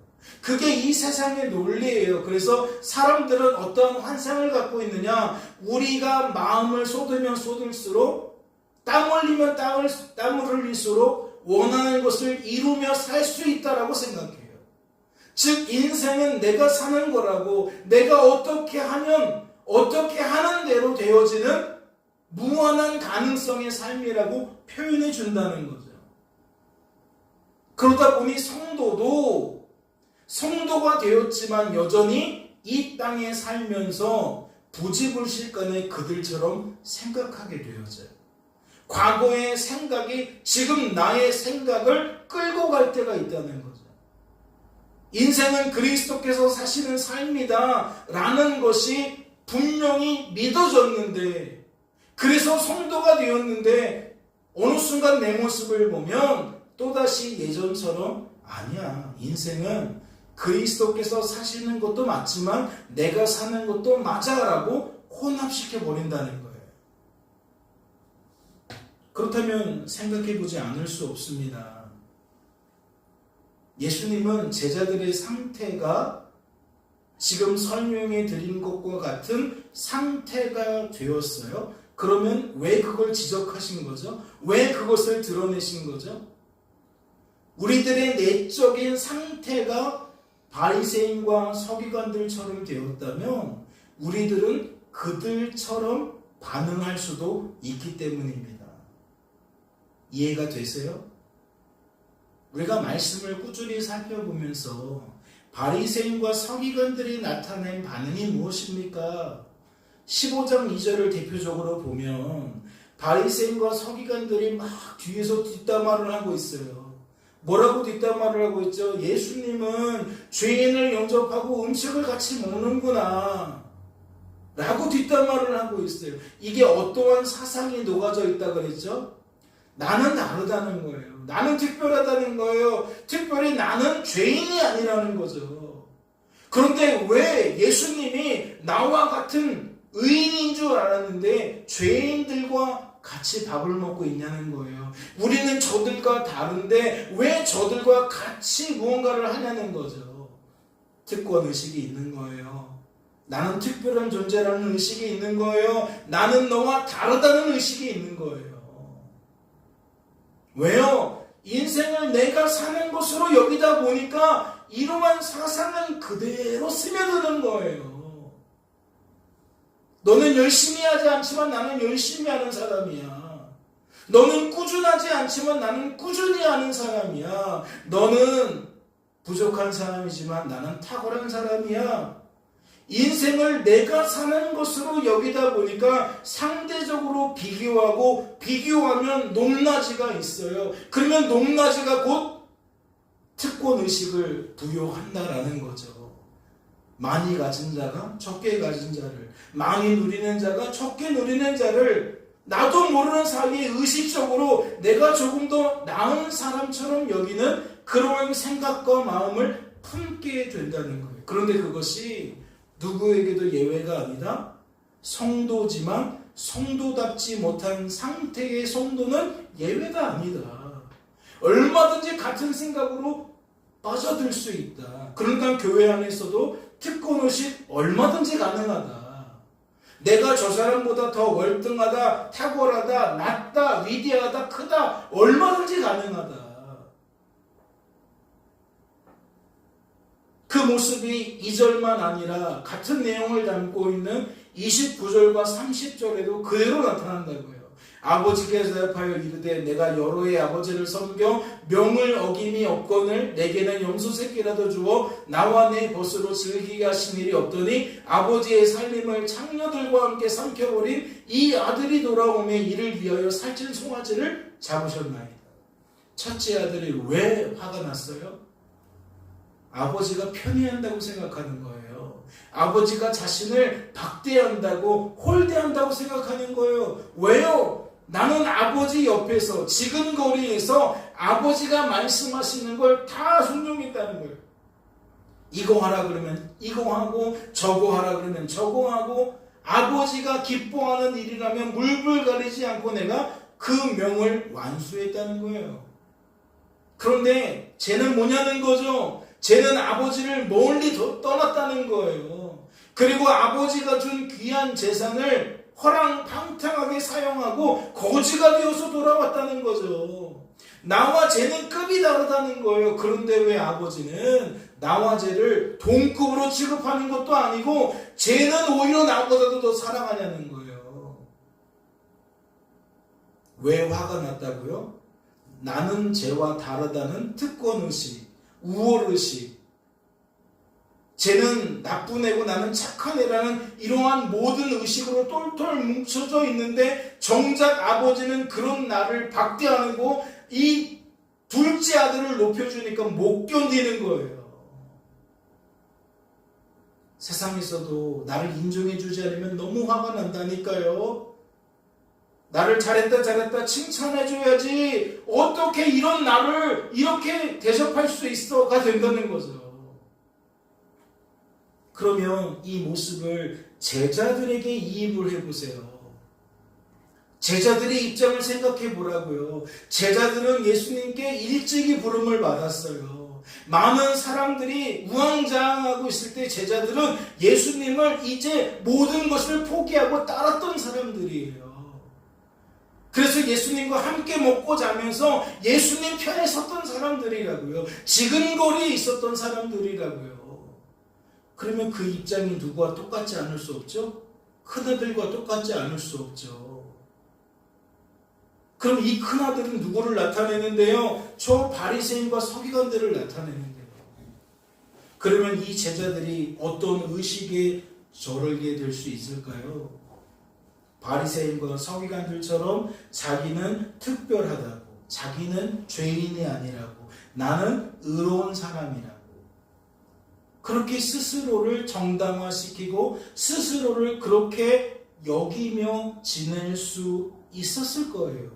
그게 이 세상의 논리예요. 그래서 사람들은 어떤 환상을 갖고 있느냐, 우리가 마음을 쏟으면 쏟을수록, 땀 흘리면 땀을 흘릴수록 원하는 것을 이루며 살 수 있다라고 생각해요. 즉 인생은 내가 사는 거라고, 내가 어떻게 하면 어떻게 하는 대로 되어지는 무한한 가능성의 삶이라고 표현해 준다는 거죠. 그러다 보니 성도가 되었지만 여전히 이 땅에 살면서 부지불식간에 그들처럼 생각하게 되어져요. 과거의 생각이 지금 나의 생각을 끌고 갈 때가 있다는 거죠. 인생은 그리스도께서 사시는 삶이다 라는 것이 분명히 믿어졌는데, 그래서 성도가 되었는데 어느 순간 내 모습을 보면 또다시 예전처럼 아니야, 인생은 그리스도께서 사시는 것도 맞지만 내가 사는 것도 맞아라고 혼합시켜 버린다는 거예요. 그렇다면 생각해보지 않을 수 없습니다. 예수님은 제자들의 상태가 지금 설명해 드린 것과 같은 상태가 되었어요. 그러면 왜 그걸 지적하신 거죠? 왜 그것을 드러내신 거죠? 우리들의 내적인 상태가 바리새인과 서기관들처럼 되었다면 우리들은 그들처럼 반응할 수도 있기 때문입니다. 이해가 되세요? 우리가 말씀을 꾸준히 살펴보면서 바리새인과 서기관들이 나타낸 반응이 무엇입니까? 15장 2절을 대표적으로 보면 바리새인과 서기관들이 막 뒤에서 뒷담화를 하고 있어요. 뭐라고 뒷담화를 하고 있죠? 예수님은 죄인을 영접하고 음식을 같이 먹는구나 라고 뒷담화를 하고 있어요. 이게 어떠한 사상이 녹아져 있다 그랬죠? 나는 다르다는 거예요. 나는 특별하다는 거예요. 특별히 나는 죄인이 아니라는 거죠. 그런데 왜 예수님이 나와 같은 의인인 줄 알았는데 죄인들과 같이 밥을 먹고 있냐는 거예요. 우리는 저들과 다른데 왜 저들과 같이 무언가를 하냐는 거죠. 특권 의식이 있는 거예요. 나는 특별한 존재라는 의식이 있는 거예요. 나는 너와 다르다는 의식이 있는 거예요. 왜요? 인생을 내가 사는 것으로 여기다 보니까 이러한 사상은 그대로 스며드는 거예요. 너는 열심히 하지 않지만 나는 열심히 하는 사람이야. 너는 꾸준하지 않지만 나는 꾸준히 하는 사람이야. 너는 부족한 사람이지만 나는 탁월한 사람이야. 인생을 내가 사는 것으로 여기다 보니까 상대적으로 비교하고, 비교하면 높낮이가 있어요. 그러면 높낮이가 곧 특권의식을 부여한다라는 거죠. 많이 가진 자가 적게 가진 자를, 많이 누리는 자가 적게 누리는 자를 나도 모르는 사이에 의식적으로 내가 조금 더 나은 사람처럼 여기는 그런 생각과 마음을 품게 된다는 거예요. 그런데 그것이 누구에게도 예외가 아니라 성도지만 성도답지 못한 상태의 성도는 예외가 아니다. 얼마든지 같은 생각으로 빠져들 수 있다. 그러니까 교회 안에서도 특권의식 얼마든지 가능하다. 내가 저 사람보다 더 월등하다, 탁월하다, 낫다, 위대하다, 크다, 얼마든지 가능하다. 그 모습이 2절만 아니라 같은 내용을 담고 있는 29절과 30절에도 그대로 나타난다고요. 아버지께서 대답하여 이르되 내가 여러 해 아버지를 섬겨 명을 어김이 없거늘 내게는 염소 새끼라도 주어 나와 내 벗으로 즐기게 하신 일이 없더니 아버지의 살림을 창녀들과 함께 삼켜버린 이 아들이 돌아오매 이를 위하여 살찐 송아지를 잡으셨나이다. 첫째 아들이 왜 화가 났어요? 아버지가 편애한다고 생각하는 거예요. 아버지가 자신을 박대한다고 홀대한다고 생각하는 거예요. 왜요? 나는 아버지 옆에서 지근거리에서 아버지가 말씀하시는 걸 다 순종했다는 거예요. 이거 하라 그러면 이거 하고 저거 하라 그러면 저거 하고 아버지가 기뻐하는 일이라면 물불 가리지 않고 내가 그 명을 완수했다는 거예요. 그런데 쟤는 뭐냐는 거죠. 쟤는 아버지를 멀리 떠났다는 거예요. 그리고 아버지가 준 귀한 재산을 허랑방탕하게 사용하고 거지가 되어서 돌아왔다는 거죠. 나와 쟤는 급이 다르다는 거예요. 그런데 왜 아버지는 나와 쟤를 동급으로 취급하는 것도 아니고 쟤는 오히려 나보다도 더 사랑하냐는 거예요. 왜 화가 났다고요? 나는 쟤와 다르다는 특권의식, 우월의식, 쟤는 나쁜 애고 나는 착한 애라는 이러한 모든 의식으로 똘똘 뭉쳐져 있는데 정작 아버지는 그런 나를 박대하고 이 둘째 아들을 높여주니까 못 견디는 거예요. 세상에서도 나를 인정해주지 않으면 너무 화가 난다니까요. 나를 잘했다 칭찬해줘야지 어떻게 이런 나를 이렇게 대접할 수 있어가 된다는 거죠. 그러면 이 모습을 제자들에게 이입을 해보세요. 제자들의 입장을 생각해 보라고요. 제자들은 예수님께 일찍이 부름을 받았어요. 많은 사람들이 우왕좌왕하고 있을 때 제자들은 예수님을 이제 모든 것을 포기하고 따랐던 사람들이에요. 그래서 예수님과 함께 먹고 자면서 예수님 편에 섰던 사람들이라고요. 지근거리에 있었던 사람들이라고요. 그러면 그 입장이 누구와 똑같지 않을 수 없죠? 큰아들과 똑같지 않을 수 없죠. 그럼 이 큰아들은 누구를 나타내는데요? 저 바리새인과 서기관들을 나타내는데요. 그러면 이 제자들이 어떤 의식에 저르게 될 수 있을까요? 바리새인과 서기관들처럼 자기는 특별하다고, 자기는 죄인이 아니라고, 나는 의로운 사람이라고 그렇게 스스로를 정당화시키고 스스로를 그렇게 여기며 지낼 수 있었을 거예요.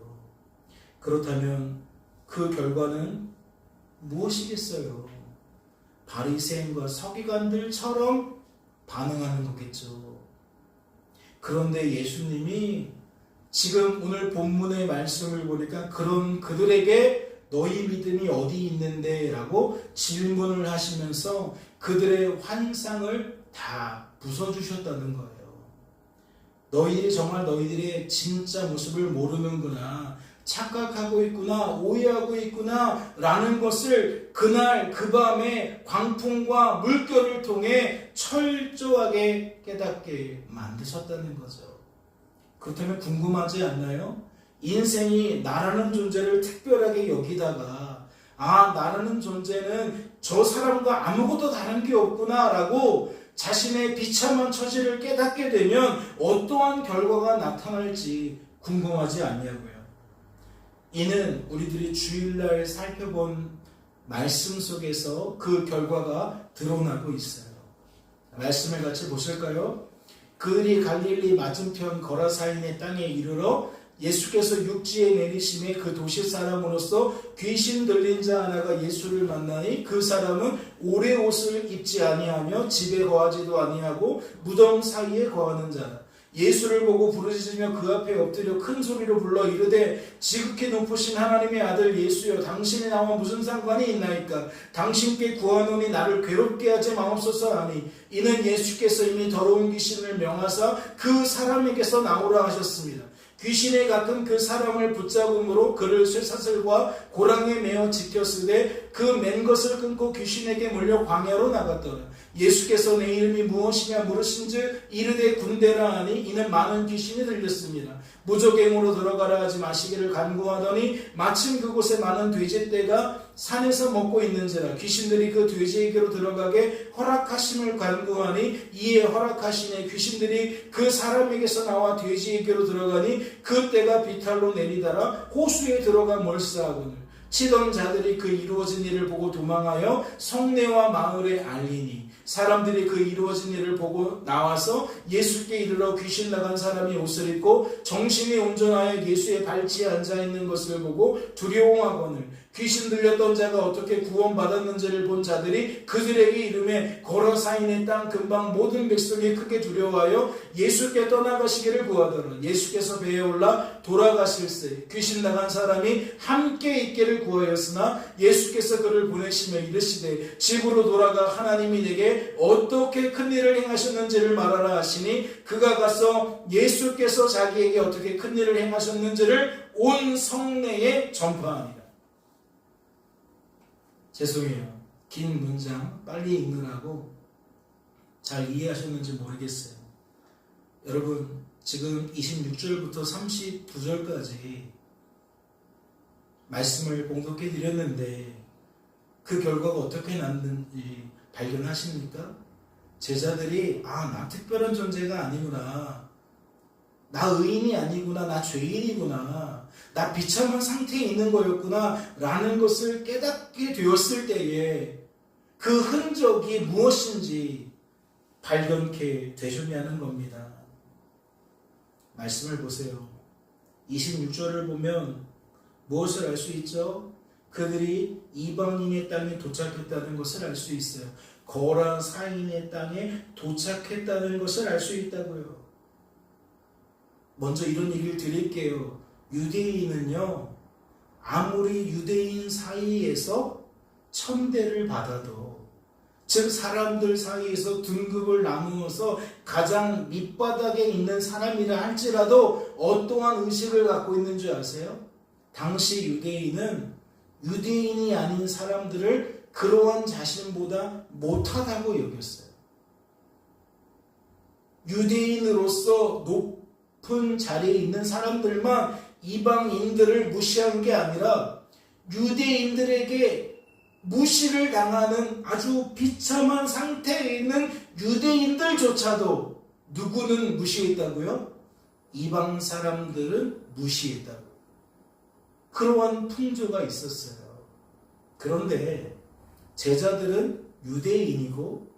그렇다면 그 결과는 무엇이겠어요? 바리새인과 서기관들처럼 반응하는 거겠죠. 그런데 예수님이 지금 오늘 본문의 말씀을 보니까 그런 그들에게 너희 믿음이 어디 있는데? 라고 질문을 하시면서 그들의 환상을 다 부숴주셨다는 거예요. 너희들이 정말 너희들의 진짜 모습을 모르는구나, 착각하고 있구나, 오해하고 있구나 라는 것을 그날 그 밤에 광풍과 물결을 통해 철저하게 깨닫게 만드셨다는 거죠. 그렇다면 궁금하지 않나요? 인생이 나라는 존재를 특별하게 여기다가 나라는 존재는 저 사람과 아무것도 다른 게 없구나 라고 자신의 비참한 처지를 깨닫게 되면 어떠한 결과가 나타날지 궁금하지 않냐고요. 이는 우리들이 주일날 살펴본 말씀 속에서 그 결과가 드러나고 있어요. 말씀을 같이 보실까요? 그들이 갈릴리 맞은편 거라사인의 땅에 이르러 예수께서 육지에 내리심에 그 도시 사람으로서 귀신 들린 자 하나가 예수를 만나니 그 사람은 오래 옷을 입지 아니하며 집에 거하지도 아니하고 무덤 사이에 거하는 자라. 예수를 보고 부르짖으며 그 앞에 엎드려 큰 소리로 불러 이르되 지극히 높으신 하나님의 아들 예수여, 당신이 나와 무슨 상관이 있나이까? 당신께 구하노니 나를 괴롭게 하지 마옵소서 하니, 이는 예수께서 이미 더러운 귀신을 명하사 그 사람에게서 나오라 하셨습니다. 귀신이 가끔 그 사람을 붙잡음으로 그를 쇠사슬과 고랑에 매어 지켰으되 그 맨 것을 끊고 귀신에게 몰려 광야로 나갔더라. 예수께서 내 이름이 무엇이냐 물으신즉 이르되 군대라 하니 이는 많은 귀신이 들렸습니다. 무적행으로 들어가라 하지 마시기를 간구하더니 마침 그곳에 많은 돼지떼가 산에서 먹고 있는지라. 귀신들이 그 돼지에게로 들어가게 허락하심을 간구하니 이에 허락하시니 귀신들이 그 사람에게서 나와 돼지에게로 들어가니 그 떼가 비탈로 내리다라 호수에 들어가 몰사하거늘. 치던 자들이 그 이루어진 일을 보고 도망하여 성내와 마을에 알리니 사람들이 그 이루어진 일을 보고 나와서 예수께 이르러 귀신 나간 사람이 옷을 입고 정신이 온전하여 예수의 발치에 앉아있는 것을 보고 두려워하거늘. 귀신 들렸던 자가 어떻게 구원받았는지를 본 자들이 그들에게 이르매 거라사인의 땅 근방 모든 백성이 크게 두려워하여 예수께 떠나가시기를 구하더라. 예수께서 배에 올라 돌아가실세 귀신 나간 사람이 함께 있기를 구하였으나 예수께서 그를 보내시며 이르시되 집으로 돌아가 하나님이 내게 어떻게 큰 일을 행하셨는지를 말하라 하시니 그가 가서 예수께서 자기에게 어떻게 큰 일을 행하셨는지를 온 성내에 전파하니라. 죄송해요. 긴 문장 빨리 읽느라고 잘 이해하셨는지 모르겠어요. 여러분 지금 26절부터 39절까지 말씀을 봉독해 드렸는데 그 결과가 어떻게 났는지 발견하십니까? 제자들이 나 특별한 존재가 아니구나, 나 의인이 아니구나, 나 죄인이구나, 나 비참한 상태에 있는 거였구나 라는 것을 깨닫게 되었을 때에 그 흔적이 무엇인지 발견케 되셨냐는 겁니다. 말씀을 보세요. 26절을 보면 무엇을 알 수 있죠? 그들이 이방인의 땅에 도착했다는 것을 알 수 있어요. 거라사인의 땅에 도착했다는 것을 알 수 있다고요. 먼저 이런 얘기를 드릴게요. 유대인은요, 아무리 유대인 사이에서 천대를 받아도, 즉 사람들 사이에서 등급을 나누어서 가장 밑바닥에 있는 사람이라 할지라도 어떠한 의식을 갖고 있는 줄 아세요? 당시 유대인은 유대인이 아닌 사람들을 그러한 자신보다 못하다고 여겼어요. 유대인으로서 높은 자리에 있는 사람들만 이방인들을 무시한 게 아니라 유대인들에게 무시를 당하는 아주 비참한 상태에 있는 유대인들조차도 누구는 무시했다고요? 이방 사람들은 무시했다고. 그러한 풍조가 있었어요. 그런데 제자들은 유대인이고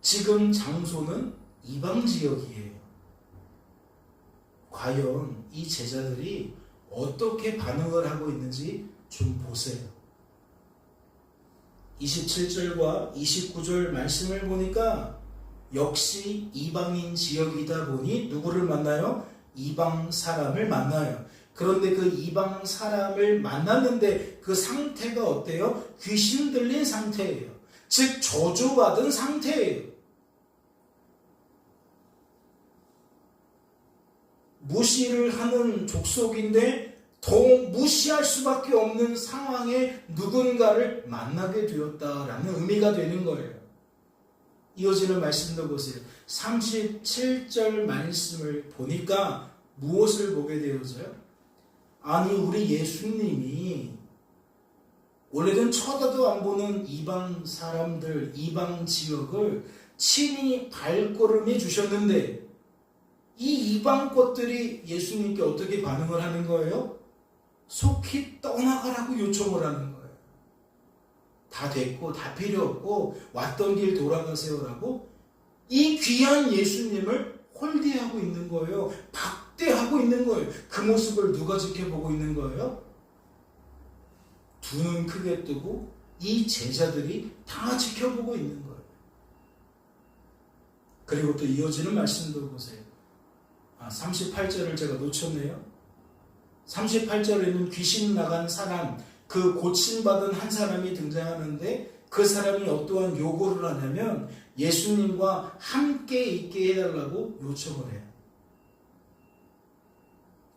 지금 장소는 이방 지역이에요. 과연 이 제자들이 어떻게 반응을 하고 있는지 좀 보세요. 27절과 29절 말씀을 보니까 역시 이방인 지역이다 보니 누구를 만나요? 이방 사람을 만나요. 그런데 그 이방 사람을 만났는데 그 상태가 어때요? 귀신 들린 상태예요. 즉 저주받은 상태예요. 무시를 하는 족속인데 더 무시할 수밖에 없는 상황에 누군가를 만나게 되었다라는 의미가 되는 거예요. 이어지는 말씀도 보세요. 37절 말씀을 보니까 무엇을 보게 되어져요? 아니 우리 예수님이 원래는 쳐다도 안 보는 이방 사람들, 이방 지역을 친히 발걸음해 주셨는데 이 이방 것들이 예수님께 어떻게 반응을 하는 거예요? 속히 떠나가라고 요청을 하는 거예요. 다 됐고 다 필요 없고 왔던 길 돌아가세요라고 이 귀한 예수님을 홀대하고 있는 거예요. 박대하고 있는 거예요. 그 모습을 누가 지켜보고 있는 거예요? 두 눈 크게 뜨고 이 제자들이 다 지켜보고 있는 거예요. 그리고 또 이어지는 말씀도 보세요. 38절을 제가 놓쳤네요. 38절에는 귀신 나간 사람, 그 고침받은 한 사람이 등장하는데 그 사람이 어떠한 요구를 하냐면 예수님과 함께 있게 해달라고 요청을 해요.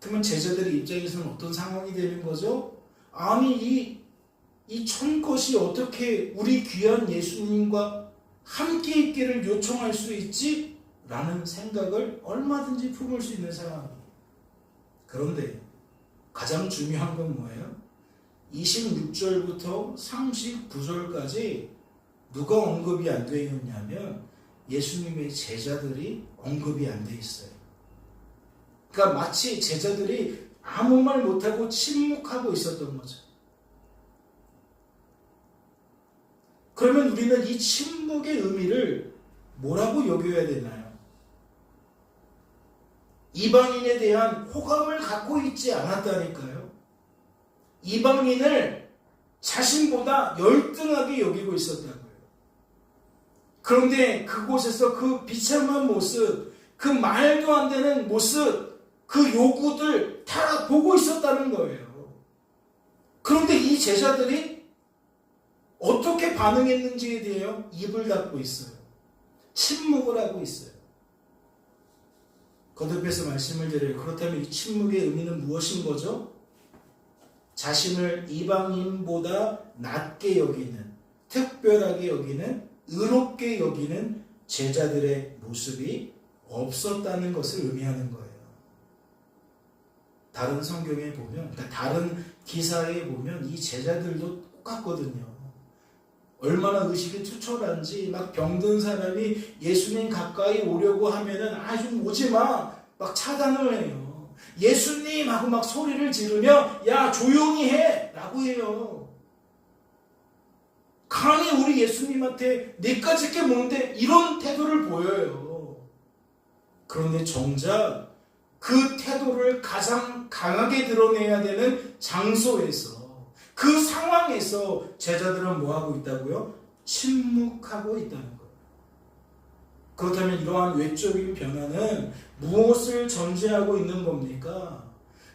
그러면 제자들의 입장에서는 어떤 상황이 되는 거죠? 아니 이 천것이 어떻게 우리 귀한 예수님과 함께 있기를 요청할 수 있지? 라는 생각을 얼마든지 품을 수 있는 상황이에요. 그런데 가장 중요한 건 뭐예요? 26절부터 39절까지 누가 언급이 안 되어 있냐면 예수님의 제자들이 언급이 안 돼 있어요. 그러니까 마치 제자들이 아무 말 못하고 침묵하고 있었던 거죠. 그러면 우리는 이 침묵의 의미를 뭐라고 여겨야 되나요? 이방인에 대한 호감을 갖고 있지 않았다니까요. 이방인을 자신보다 열등하게 여기고 있었다고요. 그런데 그곳에서 그 비참한 모습, 그 말도 안 되는 모습, 그 요구들 다 보고 있었다는 거예요. 그런데 이 제자들이 어떻게 반응했는지에 대해 입을 닫고 있어요. 침묵을 하고 있어요. 거듭해서 말씀을 드려요. 그렇다면 이 침묵의 의미는 무엇인 거죠? 자신을 이방인보다 낮게 여기는, 특별하게 여기는, 의롭게 여기는 제자들의 모습이 없었다는 것을 의미하는 거예요. 다른 성경에 보면, 그러니까 다른 기사에 보면 이 제자들도 똑같거든요. 얼마나 의식이 투철한지 막 병든 사람이 예수님 가까이 오려고 하면은 좀 오지 마! 막 차단을 해요. 예수님 하고 막 소리를 지르며 야 조용히 해! 라고 해요. 감히 우리 예수님한테 내까지 게 뭐는데 이런 태도를 보여요. 그런데 정작 그 태도를 가장 강하게 드러내야 되는 장소에서 그 상황에서 제자들은 뭐하고 있다고요? 침묵하고 있다는 거예요. 그렇다면 이러한 외적인 변화는 무엇을 전제하고 있는 겁니까?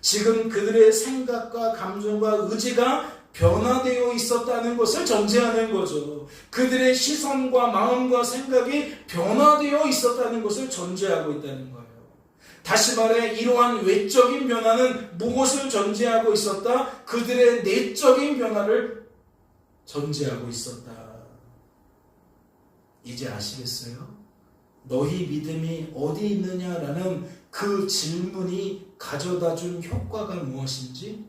지금 그들의 생각과 감정과 의지가 변화되어 있었다는 것을 전제하는 거죠. 그들의 시선과 마음과 생각이 변화되어 있었다는 것을 전제하고 있다는 거예요. 다시 말해 이러한 외적인 변화는 무엇을 전제하고 있었다? 그들의 내적인 변화를 전제하고 있었다. 이제 아시겠어요? 너희 믿음이 어디 있느냐라는 그 질문이 가져다준 효과가 무엇인지?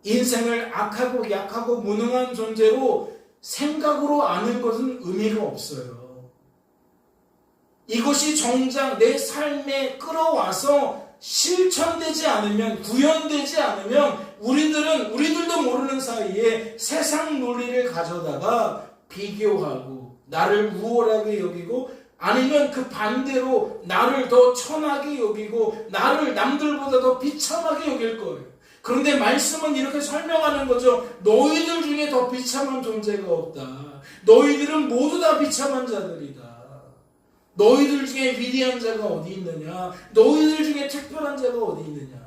인생을 악하고 약하고 무능한 존재로 생각으로 아는 것은 의미가 없어요. 이것이 정작 내 삶에 끌어와서 실천되지 않으면, 구현되지 않으면 우리들도 모르는 사이에 세상 논리를 가져다가 비교하고 나를 우월하게 여기고 아니면 그 반대로 나를 더 천하게 여기고 나를 남들보다 더 비참하게 여길 거예요. 그런데 말씀은 이렇게 설명하는 거죠. 너희들 중에 더 비참한 존재가 없다. 너희들은 모두 다 비참한 자들이다. 너희들 중에 위대한 자가 어디 있느냐? 너희들 중에 특별한 자가 어디 있느냐?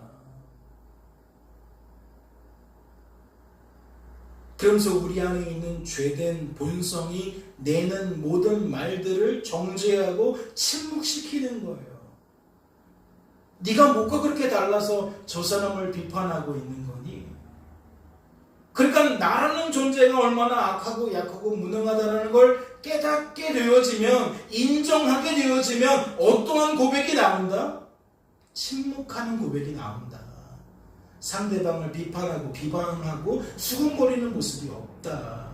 그러면서 우리 안에 있는 죄된 본성이 내는 모든 말들을 정죄하고 침묵시키는 거예요. 네가 뭐가 그렇게 달라서 저 사람을 비판하고 있는 거니? 그러니까 나라는 존재가 얼마나 악하고 약하고 무능하다는 걸 깨닫게 되어지면, 인정하게 되어지면 어떠한 고백이 나온다? 침묵하는 고백이 나온다. 상대방을 비판하고 비방하고 수군거리는 모습이 없다.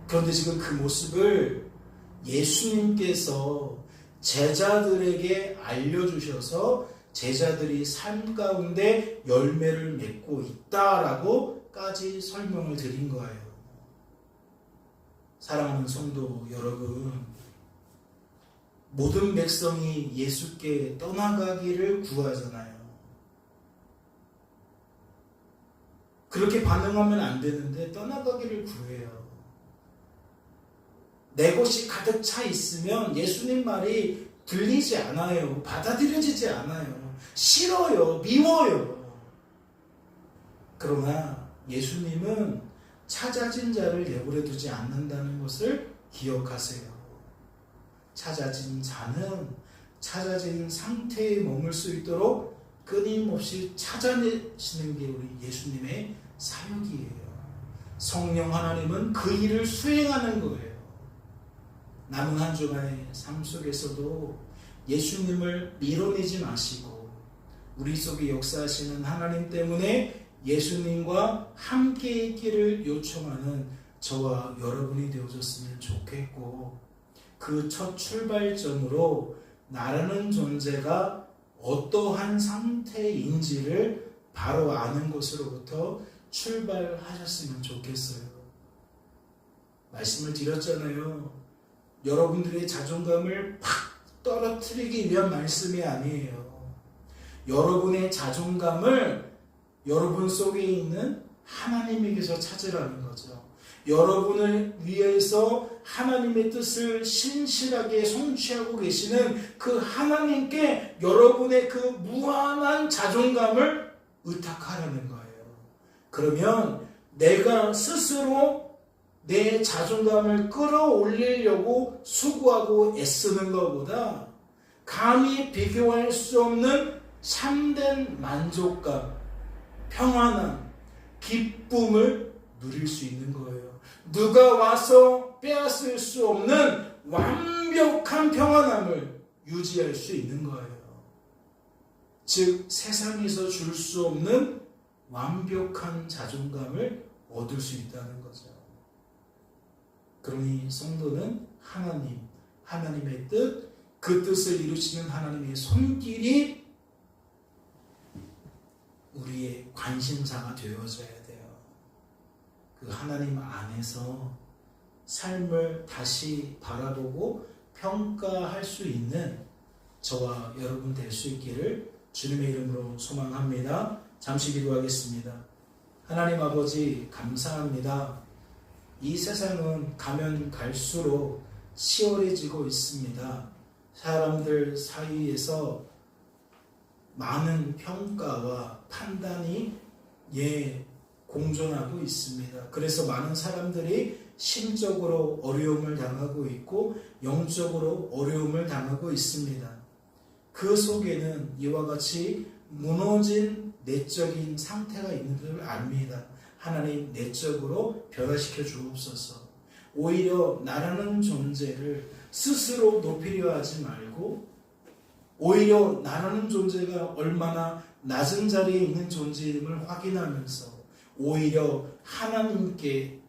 그런데 지금 그 모습을 예수님께서 제자들에게 알려주셔서 제자들이 삶 가운데 열매를 맺고 있다라고까지 설명을 드린 거예요. 사랑하는 성도 여러분, 모든 백성이 예수께 떠나가기를 구하잖아요. 그렇게 반응하면 안 되는데 떠나가기를 구해요. 내 것이 가득 차 있으면 예수님 말이 들리지 않아요. 받아들여지지 않아요. 싫어요. 미워요. 그러나 예수님은 찾아진 자를 내버려 두지 않는다는 것을 기억하세요. 찾아진 자는 찾아진 상태에 머물 수 있도록 끊임없이 찾아내시는 게 우리 예수님의 사역이에요. 성령 하나님은 그 일을 수행하는 거예요. 남은 한 주간의 삶 속에서도 예수님을 밀어내지 마시고 우리 속에 역사하시는 하나님 때문에 예수님과 함께 있기를 요청하는 저와 여러분이 되어줬으면 좋겠고, 그 첫 출발점으로 나라는 존재가 어떠한 상태인지를 바로 아는 것으로부터 출발하셨으면 좋겠어요. 말씀을 드렸잖아요. 여러분들의 자존감을 팍 떨어뜨리기 위한 말씀이 아니에요. 여러분의 자존감을 여러분 속에 있는 하나님에게서 찾으라는 거죠. 여러분을 위해서 하나님의 뜻을 신실하게 성취하고 계시는 그 하나님께 여러분의 그 무한한 자존감을 의탁하라는 거예요. 그러면 내가 스스로 내 자존감을 끌어올리려고 수고하고 애쓰는 것보다 감히 비교할 수 없는 참된 만족감, 평안함, 기쁨을 누릴 수 있는 거예요. 누가 와서 빼앗을 수 없는 완벽한 평안함을 유지할 수 있는 거예요. 즉 세상에서 줄 수 없는 완벽한 자존감을 얻을 수 있다는 거죠. 그러니 성도는 하나님의 뜻, 그 뜻을 이루시는 하나님의 손길이 우리의 관심사가 되어져야 돼요. 그 하나님 안에서 삶을 다시 바라보고 평가할 수 있는 저와 여러분 될 수 있기를 주님의 이름으로 소망합니다. 잠시 기도하겠습니다. 하나님 아버지 감사합니다. 이 세상은 가면 갈수록 치열해지고 있습니다. 사람들 사이에서 많은 평가와 판단이 공존하고 있습니다. 그래서 많은 사람들이 심적으로 어려움을 당하고 있고 영적으로 어려움을 당하고 있습니다. 그 속에는 이와 같이 무너진 내적인 상태가 있는 줄 압니다. 하나님 내적으로 변화시켜 주옵소서. 오히려 나라는 존재를 스스로 높이려 하지 말고 오히려 나라는 존재가 얼마나 낮은 자리에 있는 존재임을 확인하면서 오히려 하나님께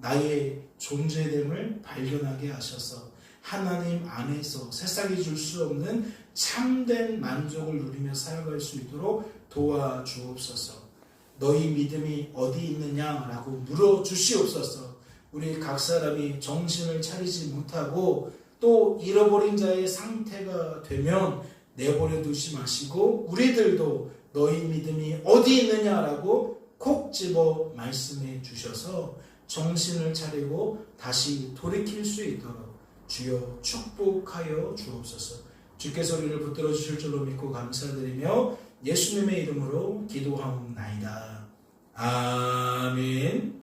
나의 존재됨을 발견하게 하셔서 하나님 안에서 세상이 줄 수 없는 참된 만족을 누리며 살아갈 수 있도록 도와주옵소서. 너희 믿음이 어디 있느냐라고 물어주시옵소서. 우리 각 사람이 정신을 차리지 못하고 또 잃어버린 자의 상태가 되면 내버려 두지 마시고 우리들도 너희 믿음이 어디 있느냐라고 콕 집어 말씀해 주셔서 정신을 차리고 다시 돌이킬 수 있도록 주여 축복하여 주옵소서. 주께서 우리를 붙들어 주실 줄로 믿고 감사드리며 예수님의 이름으로 기도하옵나이다. 아멘.